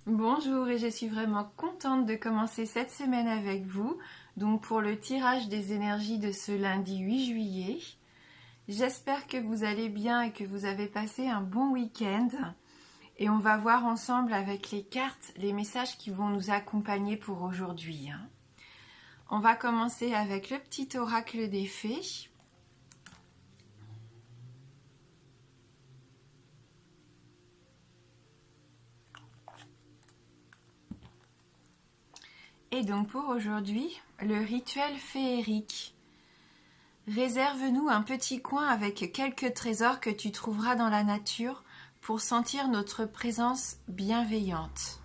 Bonjour et je suis vraiment contente de commencer cette semaine avec vous. Donc pour le tirage des énergies de ce lundi 8 juillet. J'espère que vous allez bien et que vous avez passé un bon week-end. Et on va voir ensemble avec les cartes les messages qui vont nous accompagner pour aujourd'hui. On va commencer avec le petit oracle des fées. Et donc pour aujourd'hui, le rituel féerique. Réserve-nous un petit coin avec quelques trésors que tu trouveras dans la nature pour sentir notre présence bienveillante.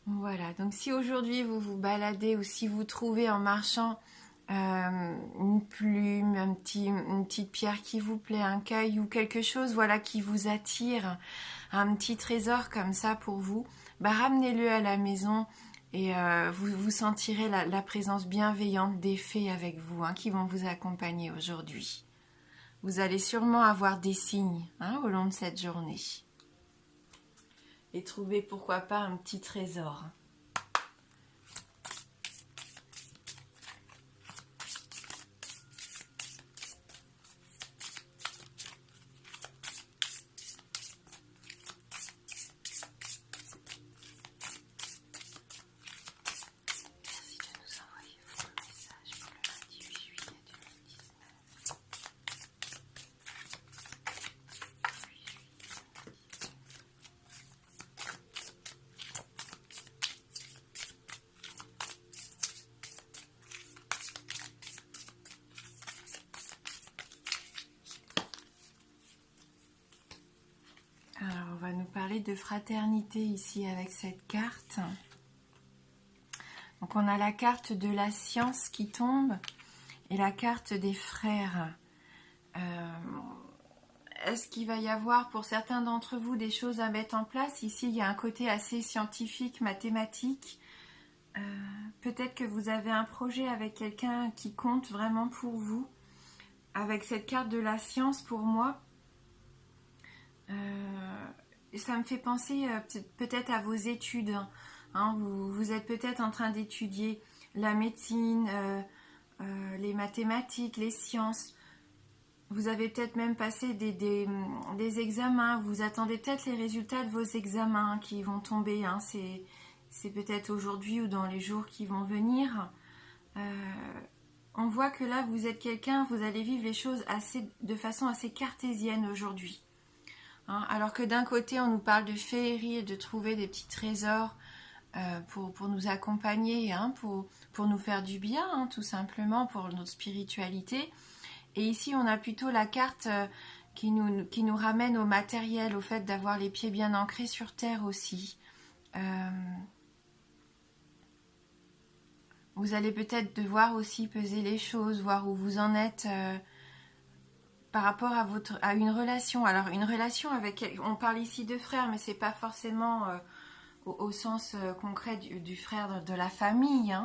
Voilà, donc si aujourd'hui vous vous baladez ou si vous trouvez en marchant une plume, une petite pierre qui vous plaît, un caillou, quelque chose voilà, qui vous attire, un petit trésor comme ça pour vous, ramenez-le à la maison et vous sentirez la présence bienveillante des fées avec vous qui vont vous accompagner aujourd'hui. Vous allez sûrement avoir des signes au long de cette journée. Et trouver pourquoi pas un petit trésor. Alors, on va nous parler de fraternité ici avec cette carte. Donc, on a la carte de la science qui tombe et la carte des frères. Est-ce qu'il va y avoir pour certains d'entre vous des choses à mettre en place? Ici, il y a un côté assez scientifique, mathématique. Peut-être que vous avez un projet avec quelqu'un qui compte vraiment pour vous. Avec cette carte de la science, pour moi, ça me fait penser peut-être à vos études. Vous êtes peut-être en train d'étudier la médecine, les mathématiques, les sciences. Vous avez peut-être même passé des examens. Vous attendez peut-être les résultats de vos examens qui vont tomber. C'est peut-être aujourd'hui ou dans les jours qui vont venir. On voit que là, vous êtes quelqu'un, vous allez vivre les choses de façon assez cartésienne aujourd'hui. Alors que d'un côté, on nous parle de féerie et de trouver des petits trésors pour nous accompagner, pour nous faire du bien, tout simplement, pour notre spiritualité. Et ici, on a plutôt la carte qui nous ramène au matériel, au fait d'avoir les pieds bien ancrés sur terre aussi. Vous allez peut-être devoir aussi peser les choses, voir où vous en êtes par rapport à une relation. Alors, une relation avec... On parle ici de frère, mais c'est pas forcément au sens concret du frère de la famille,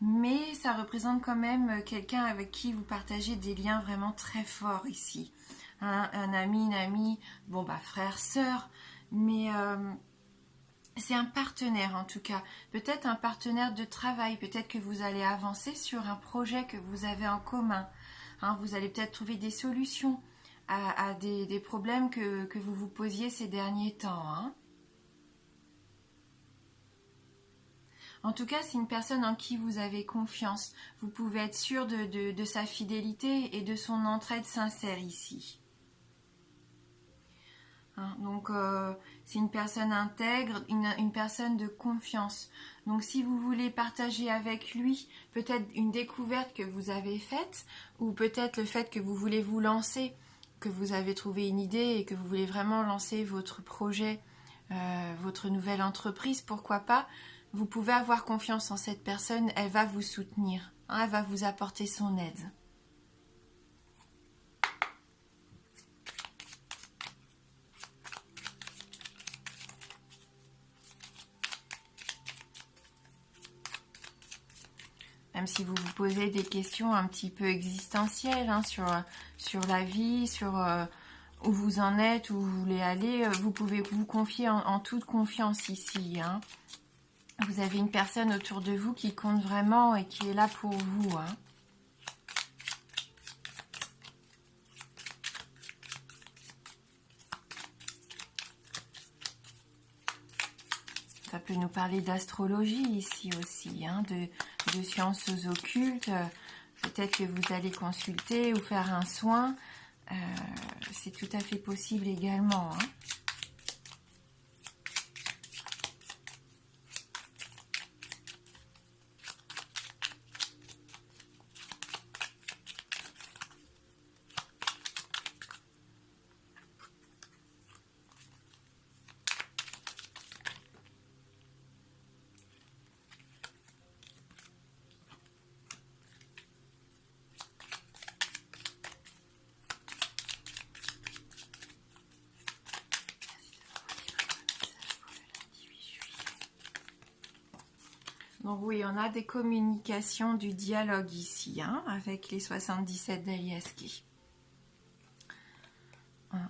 mais ça représente quand même quelqu'un avec qui vous partagez des liens vraiment très forts ici. Un ami, une amie, frère, sœur, mais c'est un partenaire en tout cas. Peut-être un partenaire de travail, peut-être que vous allez avancer sur un projet que vous avez en commun. Vous allez peut-être trouver des solutions à des problèmes que vous vous posiez ces derniers temps. En tout cas, c'est une personne en qui vous avez confiance. Vous pouvez être sûr de sa fidélité et de son entraide sincère ici. Donc, c'est une personne intègre, une personne de confiance. Donc, si vous voulez partager avec lui peut-être une découverte que vous avez faite, ou peut-être le fait que vous voulez vous lancer, que vous avez trouvé une idée et que vous voulez vraiment lancer votre projet, votre nouvelle entreprise, pourquoi pas, vous pouvez avoir confiance en cette personne, elle va vous soutenir, elle va vous apporter son aide. Même si vous vous posez des questions un petit peu existentielles sur la vie, sur où vous en êtes, où vous voulez aller. Vous pouvez vous confier en toute confiance ici, hein. Vous avez une personne autour de vous qui compte vraiment et qui est là pour vous, hein. Ça peut nous parler d'astrologie ici aussi, hein, de sciences occultes. Peut-être que vous allez consulter ou faire un soin. C'est tout à fait possible également, hein. Donc oui, on a des communications, du dialogue ici, hein, avec les 77 d'Aliaski.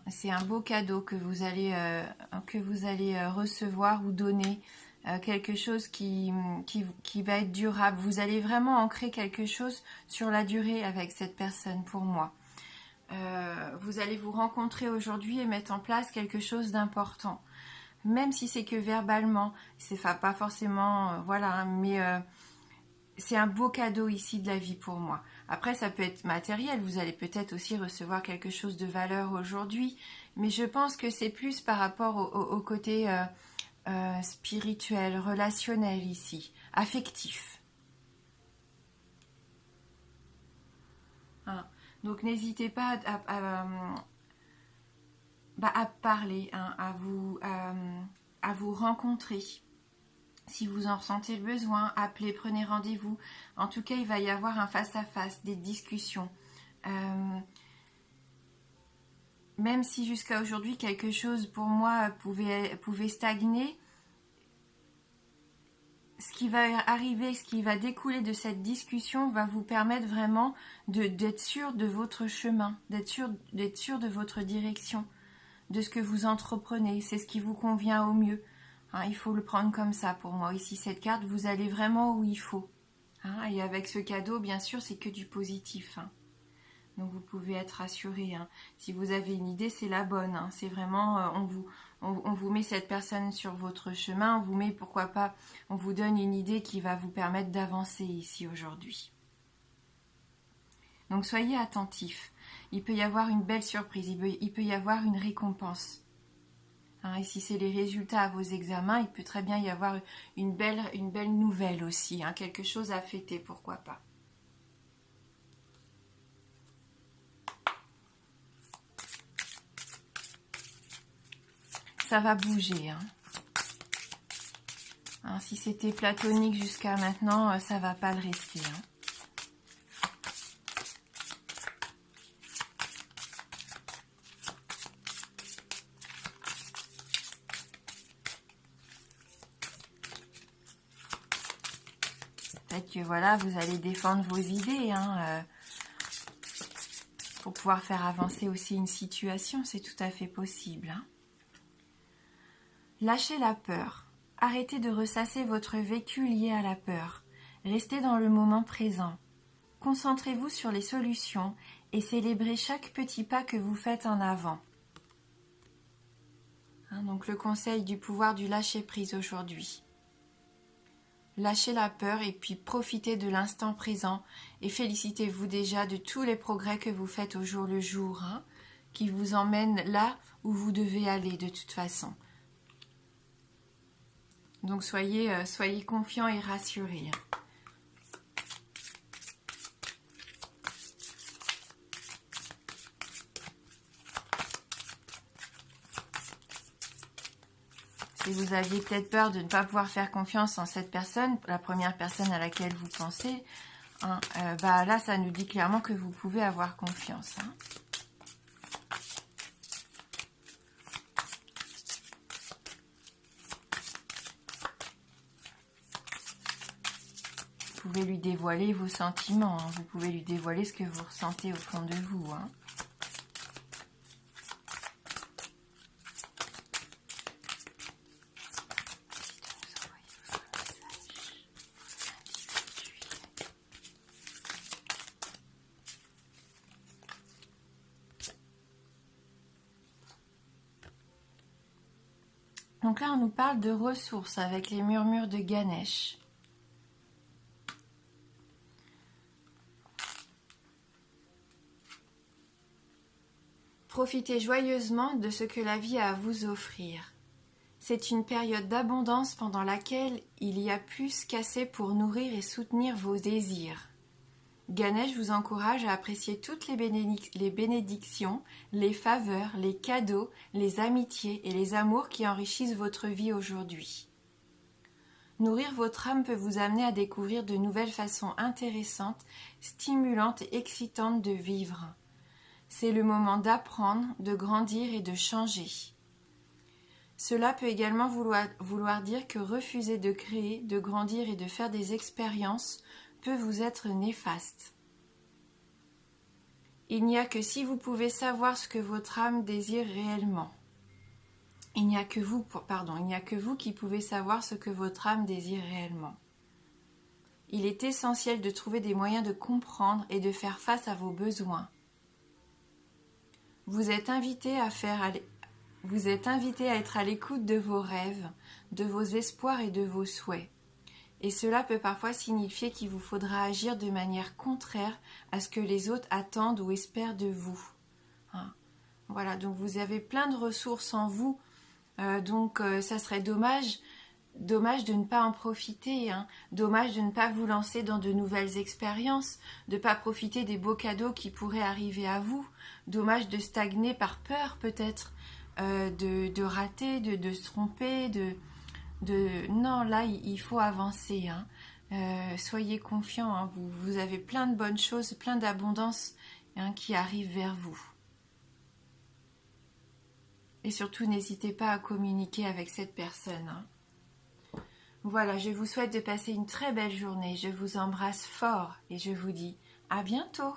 C'est un beau cadeau que vous allez recevoir ou donner, quelque chose qui va être durable. Vous allez vraiment ancrer quelque chose sur la durée avec cette personne, pour moi. Vous allez vous rencontrer aujourd'hui et mettre en place quelque chose d'important. Même si c'est que verbalement, c'est pas forcément, voilà, hein, mais c'est un beau cadeau ici de la vie pour moi. Après, ça peut être matériel, vous allez peut-être aussi recevoir quelque chose de valeur aujourd'hui, mais je pense que c'est plus par rapport au côté spirituel, relationnel ici, affectif. Hein. Donc n'hésitez pas à parler, hein, à vous rencontrer. Si vous en ressentez le besoin, appelez, prenez rendez-vous. En tout cas, il va y avoir un face-à-face, des discussions. Même si jusqu'à aujourd'hui, quelque chose pour moi pouvait stagner, ce qui va arriver, ce qui va découler de cette discussion va vous permettre vraiment d'être sûr de votre chemin, d'être sûr de votre direction, de ce que vous entreprenez. C'est ce qui vous convient au mieux. Hein, il faut le prendre comme ça pour moi. Ici, cette carte, vous allez vraiment où il faut. Hein, et avec ce cadeau, bien sûr, c'est que du positif. Hein. Donc, vous pouvez être rassuré. Hein. Si vous avez une idée, c'est la bonne. Hein. C'est vraiment, on vous met cette personne sur votre chemin. On vous met, pourquoi pas, on vous donne une idée qui va vous permettre d'avancer ici aujourd'hui. Donc, soyez attentifs. Il peut y avoir une belle surprise. Il peut y avoir une récompense. Hein, et si c'est les résultats à vos examens, il peut très bien y avoir une belle nouvelle aussi, hein, quelque chose à fêter, pourquoi pas. Ça va bouger. Hein. Hein, si c'était platonique jusqu'à maintenant, ça va pas le rester. Hein. Peut-être que voilà, vous allez défendre vos idées, hein, pour pouvoir faire avancer aussi une situation, c'est tout à fait possible. Hein. Lâchez la peur. Arrêtez de ressasser votre vécu lié à la peur. Restez dans le moment présent. Concentrez-vous sur les solutions et célébrez chaque petit pas que vous faites en avant. Hein, donc le conseil du pouvoir du lâcher-prise aujourd'hui. Lâchez la peur et puis profitez de l'instant présent et félicitez-vous déjà de tous les progrès que vous faites au jour le jour, hein, qui vous emmènent là où vous devez aller de toute façon. Donc soyez confiants et rassurés. Si vous aviez peut-être peur de ne pas pouvoir faire confiance en cette personne, la première personne à laquelle vous pensez, hein, là ça nous dit clairement que vous pouvez avoir confiance. Hein. Vous pouvez lui dévoiler vos sentiments, hein. Vous pouvez lui dévoiler ce que vous ressentez au fond de vous. Hein. Donc là, on nous parle de ressources avec les murmures de Ganesh. Profitez joyeusement de ce que la vie a à vous offrir. C'est une période d'abondance pendant laquelle il y a plus qu'assez pour nourrir et soutenir vos désirs. Ganesh vous encourage à apprécier toutes les bénédictions, les faveurs, les cadeaux, les amitiés et les amours qui enrichissent votre vie aujourd'hui. Nourrir votre âme peut vous amener à découvrir de nouvelles façons intéressantes, stimulantes et excitantes de vivre. C'est le moment d'apprendre, de grandir et de changer. Cela peut également vouloir dire que refuser de créer, de grandir et de faire des expériences peut vous être néfaste. Il n'y a que si vous pouvez savoir ce que votre âme désire réellement. Il n'y a que vous qui pouvez savoir ce que votre âme désire réellement. Il est essentiel de trouver des moyens de comprendre et de faire face à vos besoins. Vous êtes invité à être à l'écoute de vos rêves, de vos espoirs et de vos souhaits. Et cela peut parfois signifier qu'il vous faudra agir de manière contraire à ce que les autres attendent ou espèrent de vous. Voilà, donc vous avez plein de ressources en vous, donc ça serait dommage de ne pas en profiter, dommage de ne pas vous lancer dans de nouvelles expériences, de ne pas profiter des beaux cadeaux qui pourraient arriver à vous, dommage de stagner par peur peut-être, de rater, de se tromper, non, là il faut avancer, soyez confiants, vous avez plein de bonnes choses, plein d'abondance qui arrivent vers vous. Et surtout n'hésitez pas à communiquer avec cette personne. Voilà, je vous souhaite de passer une très belle journée, je vous embrasse fort et je vous dis à bientôt.